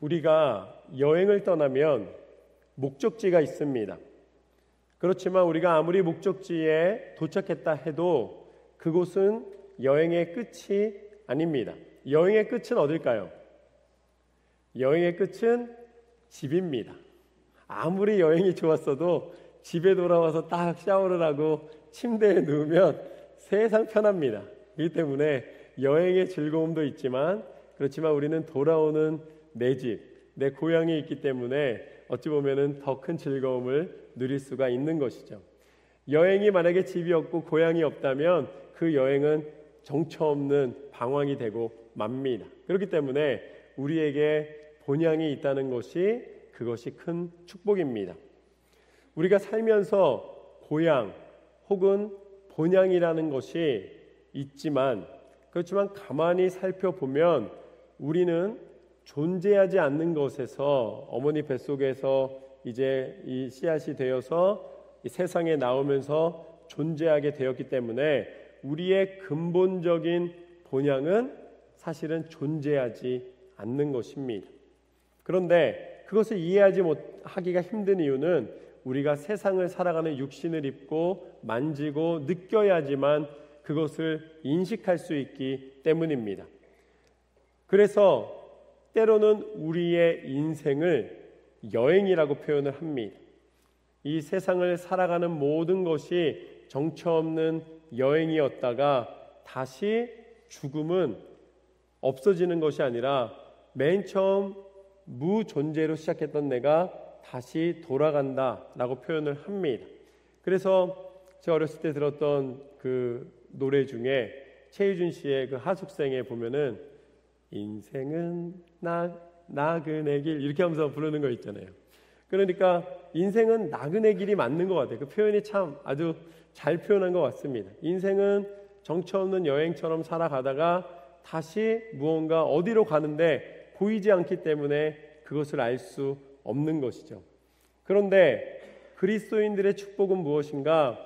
우리가 여행을 떠나면 목적지가 있습니다. 그렇지만 우리가 아무리 목적지에 도착했다 해도 그곳은 여행의 끝이 아닙니다. 여행의 끝은 어딜까요? 여행의 끝은 집입니다. 아무리 여행이 좋았어도 집에 돌아와서 딱 샤워를 하고 침대에 누우면 세상 편합니다. 그렇기 때문에 여행의 즐거움도 있지만 그렇지만 우리는 돌아오는 내 집, 내 고향이 있기 때문에 어찌 보면은 더 큰 즐거움을 누릴 수가 있는 것이죠. 여행이 만약에 집이 없고 고향이 없다면 그 여행은 정처 없는 방황이 되고 맙니다. 그렇기 때문에 우리에게 본향이 있다는 것이 그것이 큰 축복입니다. 우리가 살면서 고향 혹은 본향이라는 것이 있지만 그렇지만 가만히 살펴보면 우리는 존재하지 않는 것에서 어머니 뱃속에서 이제 이 씨앗이 되어서 이 세상에 나오면서 존재하게 되었기 때문에 우리의 근본적인 본향은 사실은 존재하지 않는 것입니다. 그런데 그것을 이해하지 못하기가 힘든 이유는 우리가 세상을 살아가는 육신을 입고 만지고 느껴야지만 그것을 인식할 수 있기 때문입니다. 그래서 때로는 우리의 인생을 여행이라고 표현을 합니다. 이 세상을 살아가는 모든 것이 정처 없는 여행이었다가 다시 죽음은 없어지는 것이 아니라 맨 처음 무존재로 시작했던 내가 다시 돌아간다라고 표현을 합니다. 그래서 제가 어렸을 때 들었던 그 노래 중에 최유준 씨의 그 하숙생에 보면은 인생은 나그네 길 이렇게 하면서 부르는 거 있잖아요. 그러니까 인생은 나그네 길이 맞는 것 같아요. 그 표현이 참 아주 잘 표현한 것 같습니다. 인생은 정처 없는 여행처럼 살아가다가 다시 무언가 어디로 가는데 보이지 않기 때문에 그것을 알 수 없는 것이죠. 그런데 그리스도인들의 축복은 무엇인가?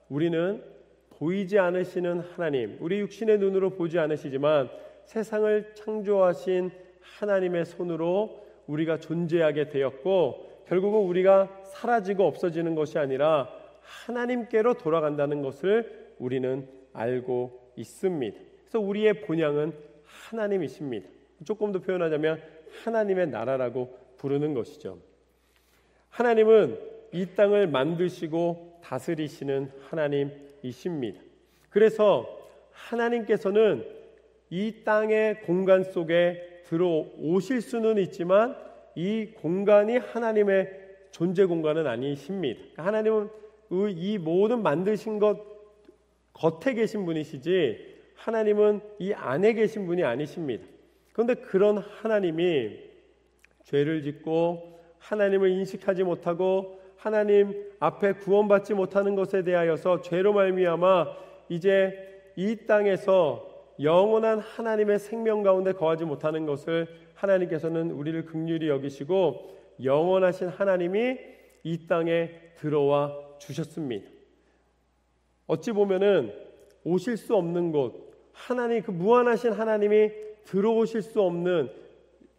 우리는 보이지 않으시는 하나님, 우리 육신의 눈으로 보지 않으시지만 세상을 창조하신 하나님의 손으로 우리가 존재하게 되었고 결국은 우리가 사라지고 없어지는 것이 아니라 하나님께로 돌아간다는 것을 우리는 알고 있습니다. 그래서 우리의 본향은 하나님이십니다. 조금 더 표현하자면 하나님의 나라라고 부르는 것이죠. 하나님은 이 땅을 만드시고 다스리시는 하나님이십니다. 그래서 하나님께서는 이 땅의 공간 속에 들어오실 수는 있지만 이 공간이 하나님의 존재 공간은 아니십니다. 하나님은 이 모든 만드신 것 겉에 계신 분이시지 하나님은 이 안에 계신 분이 아니십니다. 그런데 그런 하나님이 죄를 짓고 하나님을 인식하지 못하고 하나님 앞에 구원받지 못하는 것에 대하여서 죄로 말미암아 이제 이 땅에서 영원한 하나님의 생명 가운데 거하지 못하는 것을 하나님께서는 우리를 긍휼히 여기시고 영원하신 하나님이 이 땅에 들어와 주셨습니다. 어찌 보면은 오실 수 없는 곳, 하나님 그 무한하신 하나님이 들어오실 수 없는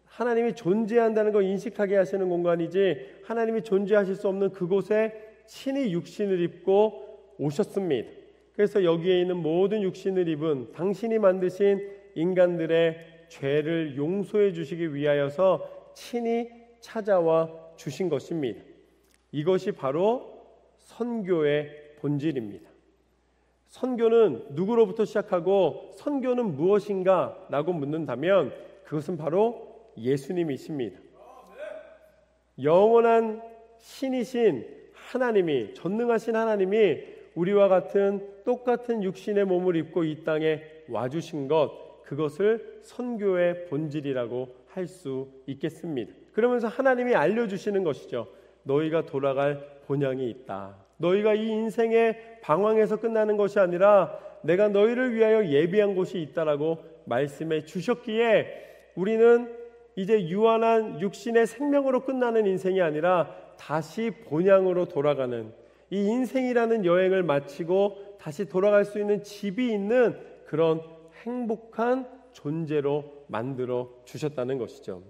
하나님이 존재한다는 걸 인식하게 하시는 공간이지 하나님이 존재하실 수 없는 그곳에 친히 육신을 입고 오셨습니다. 그래서 여기에 있는 모든 육신을 입은 당신이 만드신 인간들의 죄를 용서해 주시기 위하여서 친히 찾아와 주신 것입니다. 이것이 바로 선교의 본질입니다. 선교는 누구로부터 시작하고 선교는 무엇인가? 라고 묻는다면 그것은 바로 예수님이십니다. 영원한 신이신 하나님이, 전능하신 하나님이 우리와 같은 똑같은 육신의 몸을 입고 이 땅에 와주신 것, 그것을 선교의 본질이라고 할 수 있겠습니다. 그러면서 하나님이 알려주시는 것이죠. 너희가 돌아갈 본향이 있다. 너희가 이 인생의 방황에서 끝나는 것이 아니라 내가 너희를 위하여 예비한 곳이 있다라고 말씀해 주셨기에 우리는 이제 유한한 육신의 생명으로 끝나는 인생이 아니라 다시 본향으로 돌아가는 이 인생이라는 여행을 마치고 다시 돌아갈 수 있는 집이 있는 그런 행복한 존재로 만들어 주셨다는 것이죠.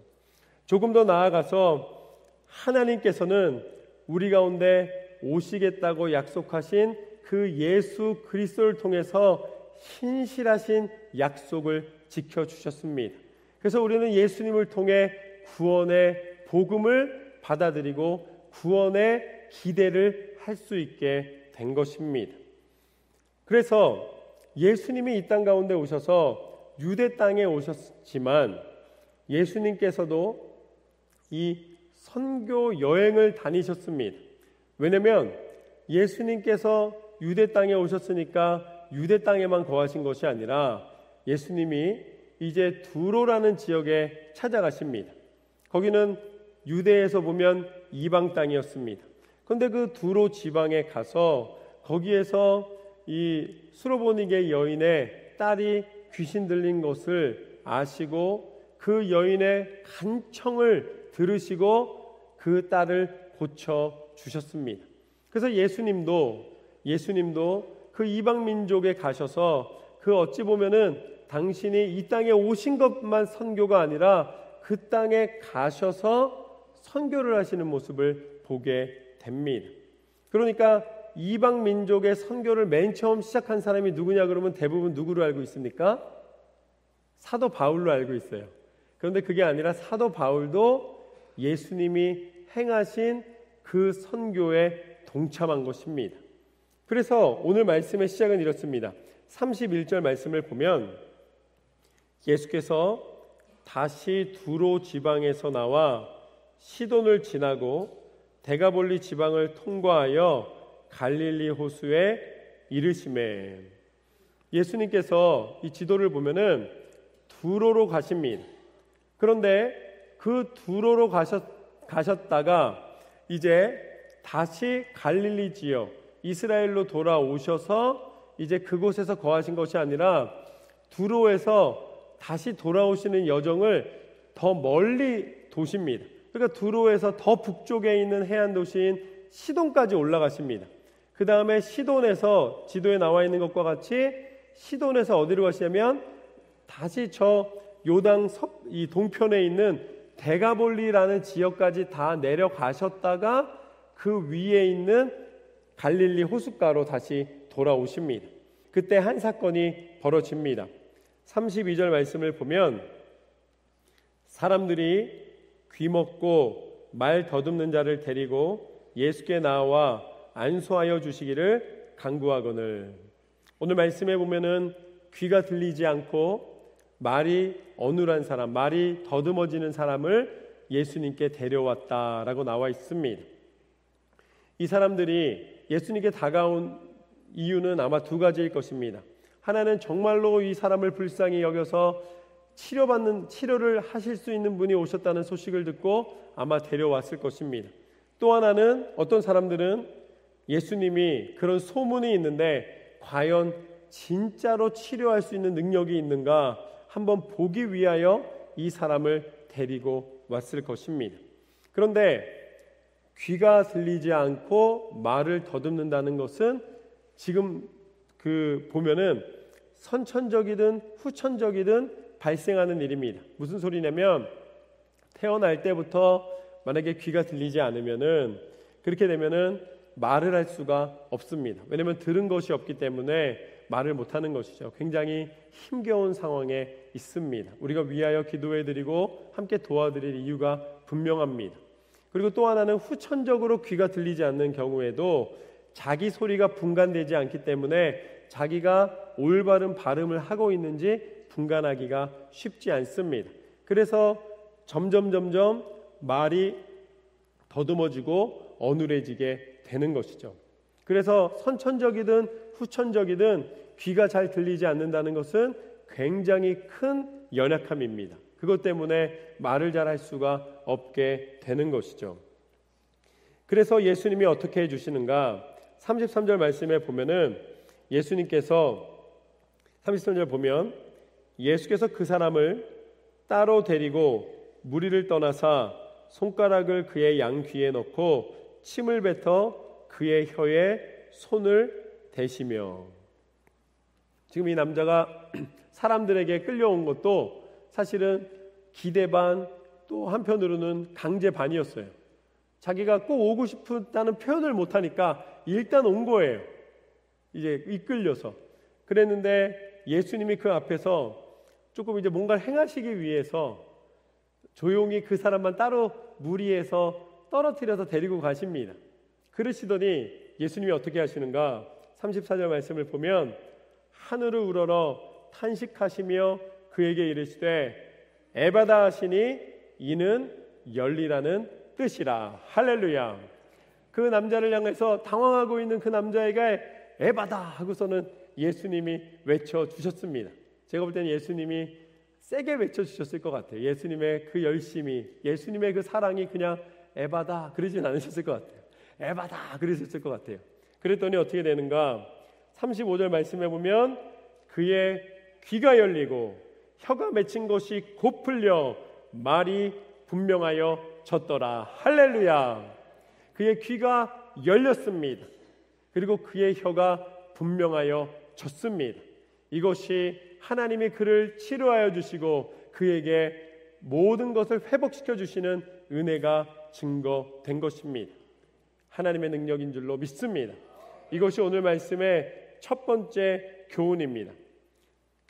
조금 더 나아가서 하나님께서는 우리 가운데 오시겠다고 약속하신 그 예수 그리스도를 통해서 신실하신 약속을 지켜주셨습니다. 그래서 우리는 예수님을 통해 구원의 복음을 받아들이고 구원의 기대를 할 수 있게 된 것입니다. 그래서 예수님이 이 땅 가운데 오셔서 유대 땅에 오셨지만 예수님께서도 이 선교 여행을 다니셨습니다. 왜냐하면 예수님께서 유대 땅에 오셨으니까 유대 땅에만 거하신 것이 아니라 예수님이 이제 두로라는 지역에 찾아가십니다. 거기는 유대에서 보면 이방 땅이었습니다. 그런데 그 두로 지방에 가서 거기에서 이 수로보니게 여인의 딸이 귀신 들린 것을 아시고 그 여인의 간청을 들으시고 그 딸을 고쳐 주셨습니다. 그래서 예수님도 그 이방 민족에 가셔서 그 어찌 보면은 당신이 이 땅에 오신 것만 선교가 아니라 그 땅에 가셔서 선교를 하시는 모습을 보게 됩니다. 그러니까 이방 민족의 선교를 맨 처음 시작한 사람이 누구냐 그러면 대부분 누구로 알고 있습니까? 사도 바울로 알고 있어요. 그런데 그게 아니라 사도 바울도 예수님이 행하신 그 선교에 동참한 것입니다. 그래서 오늘 말씀의 시작은 이렇습니다. 31절 말씀을 보면 예수께서 다시 두로 지방에서 나와 시돈을 지나고 데가볼리 지방을 통과하여 갈릴리 호수에 이르시매. 예수님께서 이 지도를 보면은 두로로 가십니다. 그런데 그 두로로 가셨다가 이제 다시 갈릴리 지역 이스라엘로 돌아오셔서 이제 그곳에서 거하신 것이 아니라 두로에서 다시 돌아오시는 여정을 더 멀리 도십니다. 그러니까 두로에서 더 북쪽에 있는 해안 도시인 시돈까지 올라가십니다. 그 다음에 시돈에서 지도에 나와 있는 것과 같이 시돈에서 어디로 가시냐면 다시 저 요당 이 동편에 있는 데가볼리라는 지역까지 다 내려가셨다가 그 위에 있는 갈릴리 호숫가로 다시 돌아오십니다. 그때 한 사건이 벌어집니다. 32절 말씀을 보면 사람들이 귀먹고 말 더듬는 자를 데리고 예수께 나와 안수하여 주시기를 간구하거늘. 오늘 말씀에 보면은 귀가 들리지 않고 말이 어눌한 사람, 말이 더듬어지는 사람을 예수님께 데려왔다라고 나와 있습니다. 이 사람들이 예수님께 다가온 이유는 아마 두 가지일 것입니다. 하나는 정말로 이 사람을 불쌍히 여겨서 치료를 하실 수 있는 분이 오셨다는 소식을 듣고 아마 데려왔을 것입니다. 또 하나는 어떤 사람들은 예수님이 그런 소문이 있는데 과연 진짜로 치료할 수 있는 능력이 있는가 한번 보기 위하여 이 사람을 데리고 왔을 것입니다. 그런데 귀가 들리지 않고 말을 더듬는다는 것은 지금 보면은 선천적이든 후천적이든 발생하는 일입니다. 무슨 소리냐면 태어날 때부터 만약에 귀가 들리지 않으면은 그렇게 되면은 말을 할 수가 없습니다. 왜냐하면 들은 것이 없기 때문에 말을 못하는 것이죠. 굉장히 힘겨운 상황에 있습니다. 우리가 위하여 기도해드리고 함께 도와드릴 이유가 분명합니다. 그리고 또 하나는 후천적으로 귀가 들리지 않는 경우에도 자기 소리가 분간되지 않기 때문에 자기가 올바른 발음을 하고 있는지 분간하기가 쉽지 않습니다. 그래서 점점 말이 더듬어지고 어눌해지게 되는 것이죠. 그래서 선천적이든 후천적이든 귀가 잘 들리지 않는다는 것은 굉장히 큰 연약함입니다. 그것 때문에 말을 잘 할 수가 없게 되는 것이죠. 그래서 예수님이 어떻게 해주시는가? 33절 말씀에 보면은 예수님께서 33절 보면 예수께서 그 사람을 따로 데리고 무리를 떠나사 손가락을 그의 양귀에 넣고 침을 뱉어 그의 혀에 손을 대시며. 지금 이 남자가 사람들에게 끌려온 것도 사실은 기대 반 또 한편으로는 강제반이었어요. 자기가 꼭 오고 싶다는 표현을 못하니까 일단 온 거예요. 이제 이끌려서. 그랬는데 예수님이 그 앞에서 조금 이제 뭔가를 행하시기 위해서 조용히 그 사람만 따로 무리해서 떨어뜨려서 데리고 가십니다. 그러시더니 예수님이 어떻게 하시는가? 34절 말씀을 보면 하늘을 우러러 탄식하시며 그에게 이르시되 에바다 하시니 이는 열리라는 뜻이라. 할렐루야. 그 남자를 향해서 당황하고 있는 그 남자에게 에바다 하고서는 예수님이 외쳐주셨습니다. 제가 볼 때는 예수님이 세게 외쳐주셨을 것 같아요. 예수님의 그 열심이, 예수님의 그 사랑이 그냥 에바다 그러진 않으셨을 것 같아요. 에바다 그러셨을 것 같아요. 그랬더니 어떻게 되는가? 35절 말씀해 보면 그의 귀가 열리고 혀가 맺힌 것이 곧 풀려 말이 분명하여 졌더라. 할렐루야. 그의 귀가 열렸습니다. 그리고 그의 혀가 분명하여 졌습니다. 이것이 하나님이 그를 치료하여 주시고 그에게 모든 것을 회복시켜 주시는 은혜가 증거된 것입니다. 하나님의 능력인 줄로 믿습니다. 이것이 오늘 말씀의 첫 번째 교훈입니다.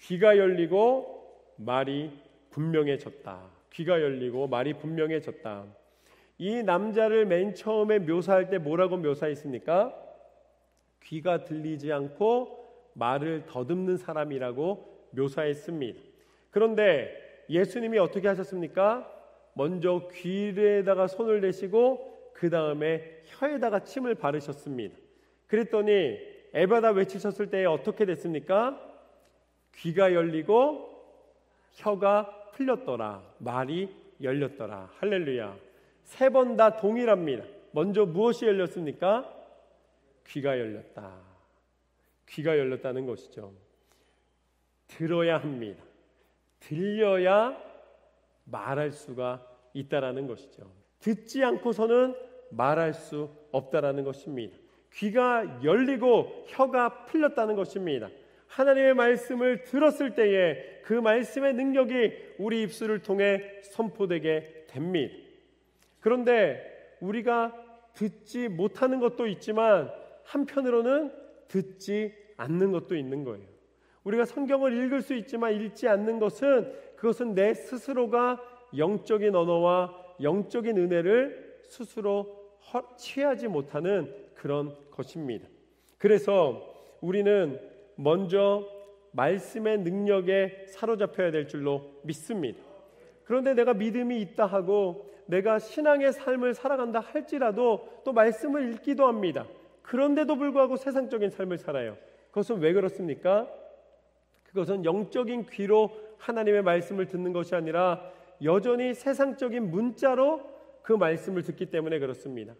귀가 열리고 말이 분명해졌다. 귀가 열리고 말이 분명해졌다. 이 남자를 맨 처음에 묘사할 때 뭐라고 묘사했습니까? 귀가 들리지 않고 말을 더듬는 사람이라고 묘사했습니다. 그런데 예수님이 어떻게 하셨습니까? 먼저 귀에다가 손을 대시고 그 다음에 혀에다가 침을 바르셨습니다. 그랬더니 에바다 외치셨을 때 어떻게 됐습니까? 귀가 열리고 혀가 풀렸더라. 말이 열렸더라. 할렐루야. 세 번 다 동일합니다. 먼저 무엇이 열렸습니까? 귀가 열렸다. 귀가 열렸다는 것이죠. 들어야 합니다. 들려야 말할 수가 있다라는 것이죠. 듣지 않고서는 말할 수 없다라는 것입니다. 귀가 열리고 혀가 풀렸다는 것입니다. 하나님의 말씀을 들었을 때에 그 말씀의 능력이 우리 입술을 통해 선포되게 됩니다. 그런데 우리가 듣지 못하는 것도 있지만 한편으로는 듣지 않는 것도 있는 거예요. 우리가 성경을 읽을 수 있지만 읽지 않는 것은 그것은 내 스스로가 영적인 언어와 영적인 은혜를 스스로 취하지 못하는 그런 것입니다. 그래서 우리는 먼저 말씀의 능력에 사로잡혀야 될 줄로 믿습니다. 그런데 내가 믿음이 있다 하고 내가 신앙의 삶을 살아간다 할지라도 또 말씀을 읽기도 합니다. 그런데도 불구하고 세상적인 삶을 살아요. 그것은 왜 그렇습니까? 그것은 영적인 귀로 하나님의 말씀을 듣는 것이 아니라 여전히 세상적인 문자로 그 말씀을 듣기 때문에 그렇습니다.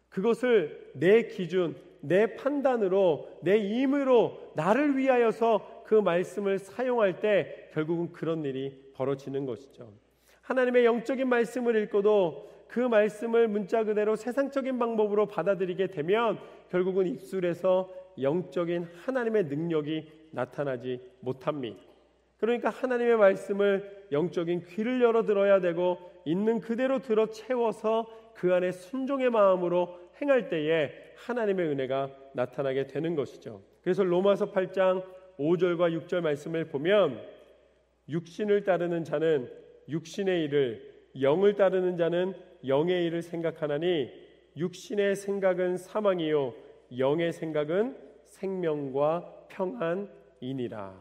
그것을 내 기준, 내 판단으로, 내 임의로 나를 위하여서 그 말씀을 사용할 때 결국은 그런 일이 벌어지는 것이죠. 하나님의 영적인 말씀을 읽고도 그 말씀을 문자 그대로 세상적인 방법으로 받아들이게 되면 결국은 입술에서 영적인 하나님의 능력이 나타나지 못합니다. 그러니까 하나님의 말씀을 영적인 귀를 열어 들어야 되고 있는 그대로 들어 채워서 그 안에 순종의 마음으로 행할 때에 하나님의 은혜가 나타나게 되는 것이죠. 그래서 로마서 8장 5절과 6절 말씀을 보면 육신을 따르는 자는 육신의 일을, 영을 따르는 자는 영의 일을 생각하나니 육신의 생각은 사망이요 영의 생각은 생명과 평안이니라.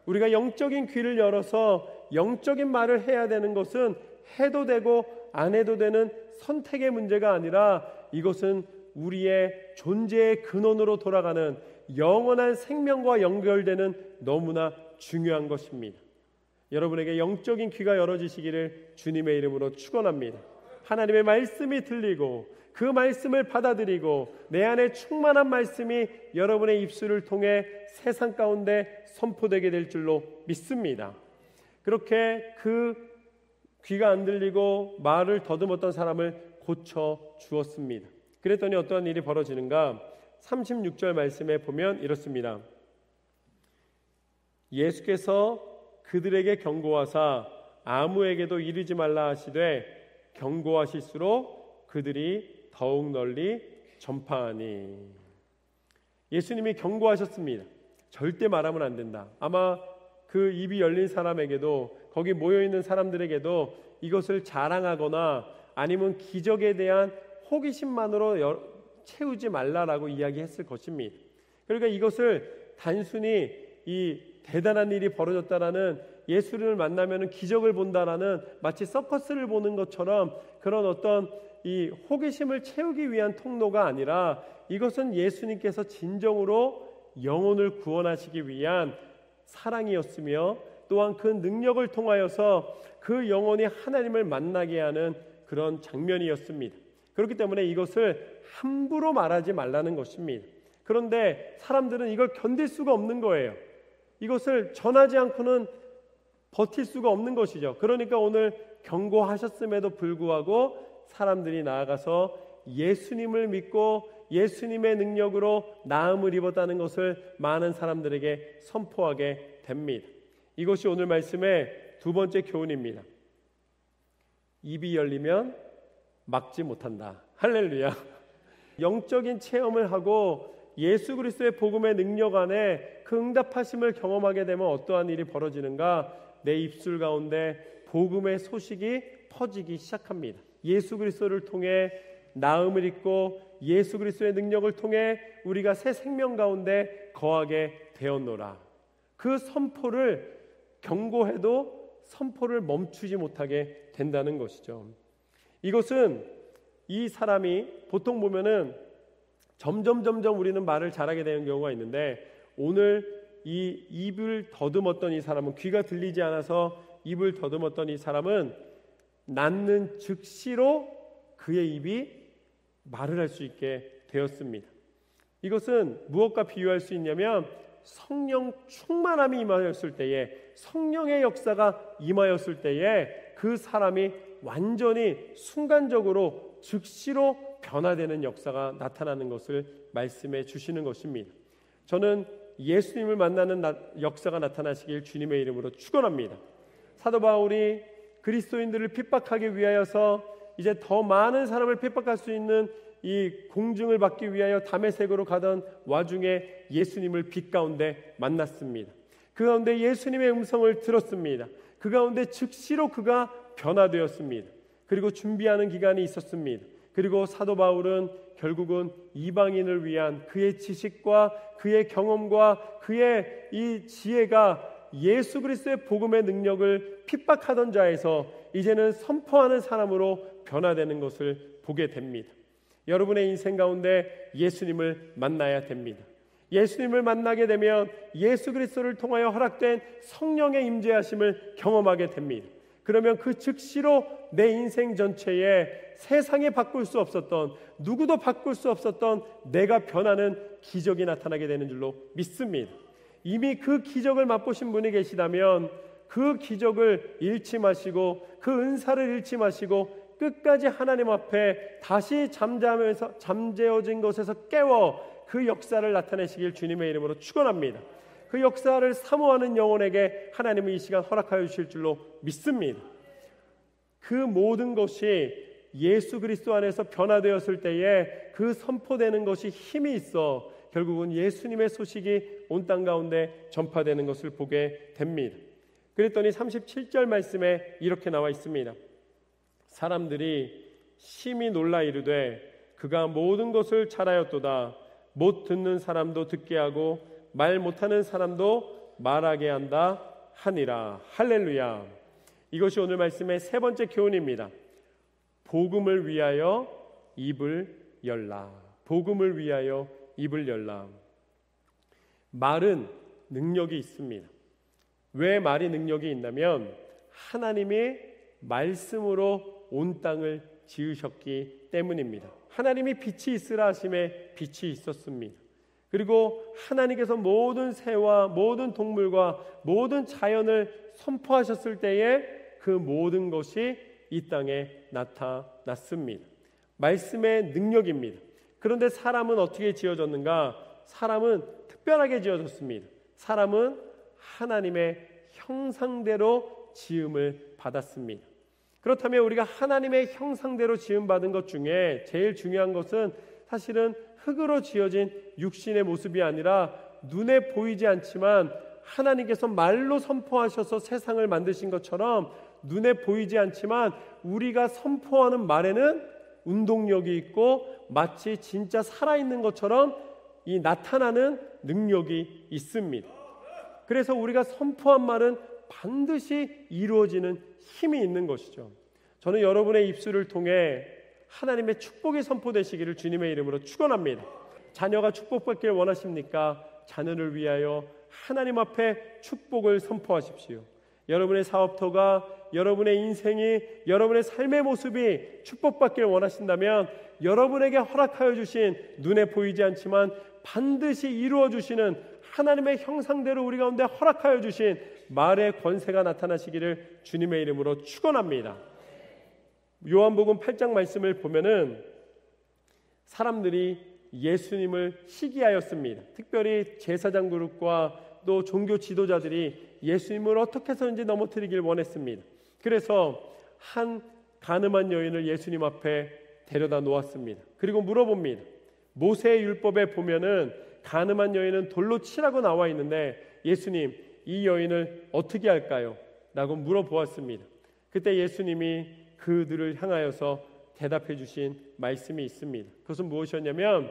우리가 영적인 귀를 열어서 영적인 말을 해야 되는 것은 해도 되고 안 해도 되는 선택의 문제가 아니라 이것은 우리의 존재의 근원으로 돌아가는 영원한 생명과 연결되는 너무나 중요한 것입니다. 여러분에게 영적인 귀가 열어지시기를 주님의 이름으로 축원합니다. 하나님의 말씀이 들리고 그 말씀을 받아들이고 내 안에 충만한 말씀이 여러분의 입술을 통해 세상 가운데 선포되게 될 줄로 믿습니다. 그렇게 그 귀가 안 들리고 말을 더듬었던 사람을 고쳐 주었습니다. 그랬더니 어떠한 일이 벌어지는가? 36절 말씀에 보면 이렇습니다. 예수께서 그들에게 경고하사 아무에게도 이르지 말라 하시되 경고하실수록 그들이 더욱 널리 전파하니. 예수님이 경고하셨습니다. 절대 말하면 안 된다. 아마 그 입이 열린 사람에게도, 거기 모여있는 사람들에게도 이것을 자랑하거나 아니면 기적에 대한 호기심만으로 채우지 말라라고 이야기했을 것입니다. 그러니까 이것을 단순히 이 대단한 일이 벌어졌다라는, 예수를 만나면 기적을 본다라는 마치 서커스를 보는 것처럼 그런 어떤 이 호기심을 채우기 위한 통로가 아니라, 이것은 예수님께서 진정으로 영혼을 구원하시기 위한 사랑이었으며, 또한 그 능력을 통하여서 그 영혼이 하나님을 만나게 하는 그런 장면이었습니다. 그렇기 때문에 이것을 함부로 말하지 말라는 것입니다. 그런데 사람들은 이걸 견딜 수가 없는 거예요. 이것을 전하지 않고는 버틸 수가 없는 것이죠. 그러니까 오늘 경고하셨음에도 불구하고 사람들이 나아가서 예수님을 믿고 예수님의 능력으로 나음을 입었다는 것을 많은 사람들에게 선포하게 됩니다. 이것이 오늘 말씀의 두 번째 교훈입니다. 입이 열리면 막지 못한다. 할렐루야. 영적인 체험을 하고 예수 그리스도의 복음의 능력 안에 그 응답하심을 경험하게 되면 어떠한 일이 벌어지는가? 내 입술 가운데 복음의 소식이 퍼지기 시작합니다. 예수 그리스도를 통해 나음을 입고 예수 그리스도의 능력을 통해 우리가 새 생명 가운데 거하게 되었노라. 그 선포를 경고해도 선포를 멈추지 못하게 된다는 것이죠. 이것은 이 사람이 보통 보면은 점점 우리는 말을 잘하게 되는 경우가 있는데, 오늘 이 입을 더듬었던 이 사람은, 귀가 들리지 않아서 입을 더듬었던 이 사람은 낳는 즉시로 그의 입이 말을 할 수 있게 되었습니다. 이것은 무엇과 비유할 수 있냐면, 성령 충만함이 임하였을 때에, 성령의 역사가 임하였을 때에 그 사람이 완전히 순간적으로 즉시로 변화되는 역사가 나타나는 것을 말씀해 주시는 것입니다. 저는 예수님을 만나는 역사가 나타나시길 주님의 이름으로 축원합니다. 사도 바울이 그리스도인들을 핍박하기 위하여서 이제 더 많은 사람을 핍박할 수 있는 이 공증을 받기 위하여 다메섹으로 가던 와중에 예수님을 빛 가운데 만났습니다. 그 가운데 예수님의 음성을 들었습니다. 그 가운데 즉시로 그가 변화되었습니다. 그리고 준비하는 기간이 있었습니다. 그리고 사도 바울은 결국은 이방인을 위한 그의 지식과 그의 경험과 그의 이 지혜가 예수 그리스도의 복음의 능력을 핍박하던 자에서 이제는 선포하는 사람으로 변화되는 것을 보게 됩니다. 여러분의 인생 가운데 예수님을 만나야 됩니다. 예수님을 만나게 되면 예수 그리스도를 통하여 허락된 성령의 임재하심을 경험하게 됩니다. 그러면 그 즉시로 내 인생 전체에 세상에 바꿀 수 없었던, 누구도 바꿀 수 없었던 내가 변하는 기적이 나타나게 되는 줄로 믿습니다. 이미 그 기적을 맛보신 분이 계시다면 그 기적을 잃지 마시고, 그 은사를 잃지 마시고 끝까지 하나님 앞에 다시 잠재워진 것에서 깨워 그 역사를 나타내시길 주님의 이름으로 축원합니다. 그 역사를 사모하는 영혼에게 하나님은 이 시간 허락하여 주실 줄로 믿습니다. 그 모든 것이 예수 그리스도 안에서 변화되었을 때에 그 선포되는 것이 힘이 있어 결국은 예수님의 소식이 온 땅 가운데 전파되는 것을 보게 됩니다. 그랬더니 37절 말씀에 이렇게 나와 있습니다. 사람들이 심히 놀라 이르되 그가 모든 것을 잘하였도다. 못 듣는 사람도 듣게 하고 말 못하는 사람도 말하게 한다 하니라. 할렐루야. 이것이 오늘 말씀의 세 번째 교훈입니다. 복음을 위하여 입을 열라. 복음을 위하여 입을 열라. 말은 능력이 있습니다. 왜 말이 능력이 있냐면 하나님이 말씀으로 온 땅을 지으셨기 때문입니다. 하나님이 빛이 있으라 하심에 빛이 있었습니다. 그리고 하나님께서 모든 새와 모든 동물과 모든 자연을 선포하셨을 때에 그 모든 것이 이 땅에 나타났습니다. 말씀의 능력입니다. 그런데 사람은 어떻게 지어졌는가? 사람은 특별하게 지어졌습니다. 사람은 하나님의 형상대로 지음을 받았습니다. 그렇다면 우리가 하나님의 형상대로 지음받은 것 중에 제일 중요한 것은 사실은 흙으로 지어진 육신의 모습이 아니라 눈에 보이지 않지만 하나님께서 말로 선포하셔서 세상을 만드신 것처럼 눈에 보이지 않지만 우리가 선포하는 말에는 운동력이 있고 마치 진짜 살아있는 것처럼 이 나타나는 능력이 있습니다. 그래서 우리가 선포한 말은 반드시 이루어지는 힘이 있는 것이죠. 저는 여러분의 입술을 통해 하나님의 축복이 선포되시기를 주님의 이름으로 축원합니다. 자녀가 축복받길 원하십니까? 자녀를 위하여 하나님 앞에 축복을 선포하십시오. 여러분의 사업터가, 여러분의 인생이, 여러분의 삶의 모습이 축복받길 원하신다면 여러분에게 허락하여 주신 눈에 보이지 않지만 반드시 이루어 주시는 하나님의 형상대로 우리 가운데 허락하여 주신 말의 권세가 나타나시기를 주님의 이름으로 축원합니다. 요한복음 8장 말씀을 보면은 사람들이 예수님을 시기하였습니다. 특별히 제사장 그룹과 또 종교 지도자들이 예수님을 어떻게 해서든지 넘어뜨리길 원했습니다. 그래서 한 가늠한 여인을 예수님 앞에 데려다 놓았습니다. 그리고 물어봅니다. 모세의 율법에 보면은 가늠한 여인은 돌로 치라고 나와 있는데 예수님, 이 여인을 어떻게 할까요? 라고 물어보았습니다. 그때 예수님이 그들을 향하여서 대답해 주신 말씀이 있습니다. 그것은 무엇이었냐면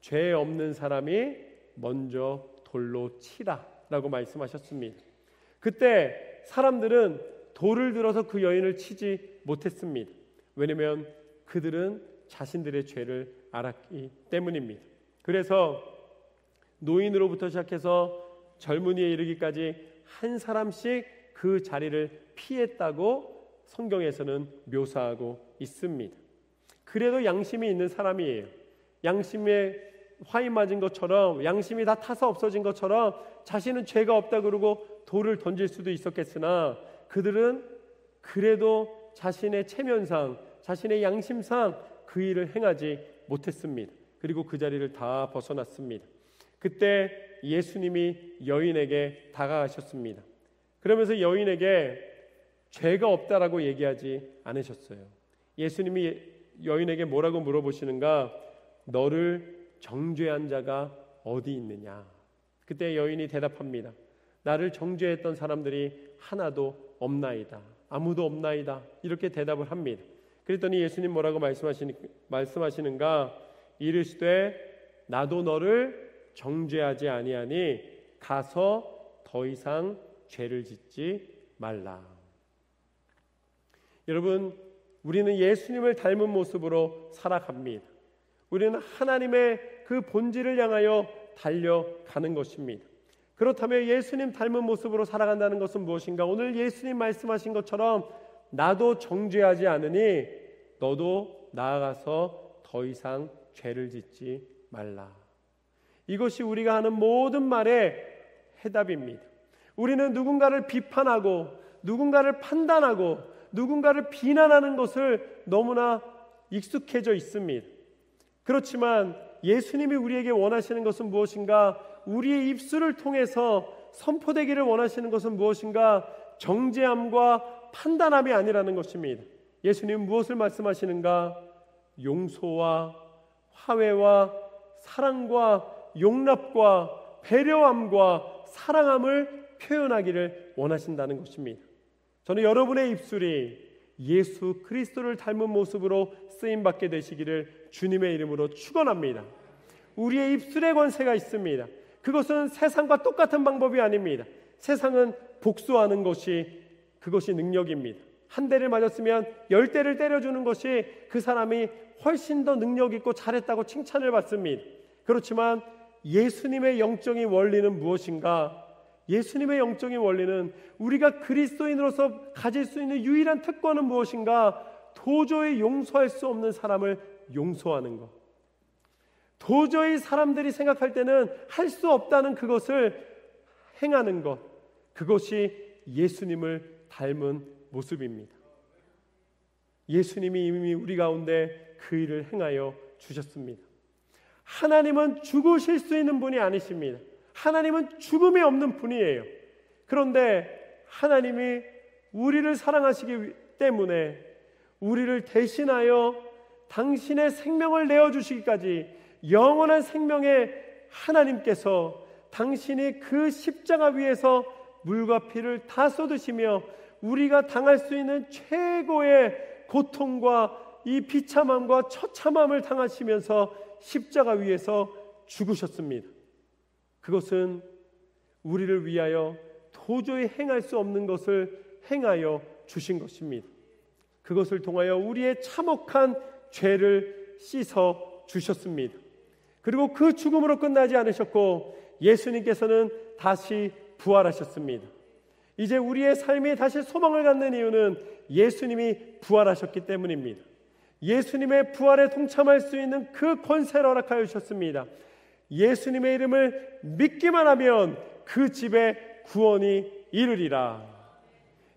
죄 없는 사람이 먼저 돌로 치라 라고 말씀하셨습니다. 그때 사람들은 돌을 들어서 그 여인을 치지 못했습니다. 왜냐하면 그들은 자신들의 죄를 알았기 때문입니다. 그래서 노인으로부터 시작해서 젊은이에 이르기까지 한 사람씩 그 자리를 피했다고 성경에서는 묘사하고 있습니다. 그래도 양심이 있는 사람이에요. 양심에 화인 맞은 것처럼, 양심이 다 타서 없어진 것처럼 자신은 죄가 없다 그러고 돌을 던질 수도 있었겠으나 그들은 그래도 자신의 체면상, 자신의 양심상 그 일을 행하지 못했습니다. 그리고 그 자리를 다 벗어났습니다. 그때 예수님이 여인에게 다가가셨습니다. 그러면서 여인에게 죄가 없다라고 얘기하지 않으셨어요. 예수님이 여인에게 뭐라고 물어보시는가? 너를 정죄한 자가 어디 있느냐? 그때 여인이 대답합니다. 나를 정죄했던 사람들이 하나도 없나이다. 아무도 없나이다. 이렇게 대답을 합니다. 그랬더니 예수님 뭐라고 말씀하시는가? 이르시되 나도 너를 정죄하지 아니하니 가서 더 이상 죄를 짓지 말라. 여러분, 우리는 예수님을 닮은 모습으로 살아갑니다. 우리는 하나님의 그 본질을 향하여 달려가는 것입니다. 그렇다면 예수님 닮은 모습으로 살아간다는 것은 무엇인가? 오늘 예수님 말씀하신 것처럼 나도 정죄하지 않으니 너도 나아가서 더 이상 죄를 짓지 말라. 이것이 우리가 하는 모든 말의 해답입니다. 우리는 누군가를 비판하고 누군가를 판단하고 누군가를 비난하는 것을 너무나 익숙해져 있습니다. 그렇지만 예수님이 우리에게 원하시는 것은 무엇인가? 우리의 입술을 통해서 선포되기를 원하시는 것은 무엇인가? 정죄함과 판단함이 아니라는 것입니다. 예수님은 무엇을 말씀하시는가? 용서와 화해와 사랑과 용납과 배려함과 사랑함을 표현하기를 원하신다는 것입니다. 저는 여러분의 입술이 예수 그리스도를 닮은 모습으로 쓰임받게 되시기를 주님의 이름으로 축원합니다. 우리의 입술에 권세가 있습니다. 그것은 세상과 똑같은 방법이 아닙니다. 세상은 복수하는 것이 그것이 능력입니다. 한 대를 맞았으면 10대를 때려주는 것이 그 사람이 훨씬 더 능력 있고 잘했다고 칭찬을 받습니다. 그렇지만 예수님의 영적인 원리는 무엇인가? 예수님의 영적인 원리는 우리가 그리스도인으로서 가질 수 있는 유일한 특권은 무엇인가? 도저히 용서할 수 없는 사람을 용서하는 것. 도저히 사람들이 생각할 때는 할 수 없다는 그것을 행하는 것. 그것이 예수님을 닮은 모습입니다. 예수님이 이미 우리 가운데 그 일을 행하여 주셨습니다. 하나님은 죽으실 수 있는 분이 아니십니다. 하나님은 죽음이 없는 분이에요. 그런데 하나님이 우리를 사랑하시기 때문에 우리를 대신하여 당신의 생명을 내어주시기까지 영원한 생명의 하나님께서 당신이 그 십자가 위에서 물과 피를 다 쏟으시며 우리가 당할 수 있는 최고의 고통과 이 비참함과 처참함을 당하시면서 십자가 위에서 죽으셨습니다. 그것은 우리를 위하여 도저히 행할 수 없는 것을 행하여 주신 것입니다. 그것을 통하여 우리의 참혹한 죄를 씻어 주셨습니다. 그리고 그 죽음으로 끝나지 않으셨고 예수님께서는 다시 부활하셨습니다. 이제 우리의 삶이 다시 소망을 갖는 이유는 예수님이 부활하셨기 때문입니다. 예수님의 부활에 동참할 수 있는 그 권세를 허락하여 주셨습니다. 예수님의 이름을 믿기만 하면 그 집에 구원이 이르리라.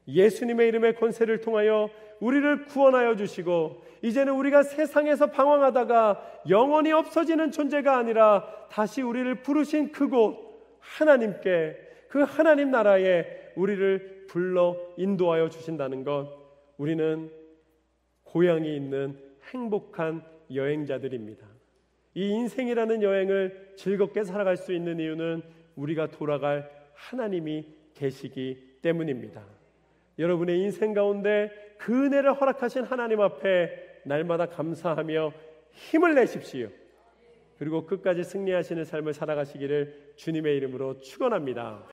예수님의 이름의 권세를 통하여 우리를 구원하여 주시고 이제는 우리가 세상에서 방황하다가 영원히 없어지는 존재가 아니라 다시 우리를 부르신 그곳 하나님께, 그 하나님 나라에 우리를 불러 인도하여 주신다는 것, 우리는 고향이 있는 행복한 여행자들입니다. 이 인생이라는 여행을 즐겁게 살아갈 수 있는 이유는 우리가 돌아갈 하나님이 계시기 때문입니다. 여러분의 인생 가운데 그 은혜를 허락하신 하나님 앞에 날마다 감사하며 힘을 내십시오. 그리고 끝까지 승리하시는 삶을 살아가시기를 주님의 이름으로 축원합니다.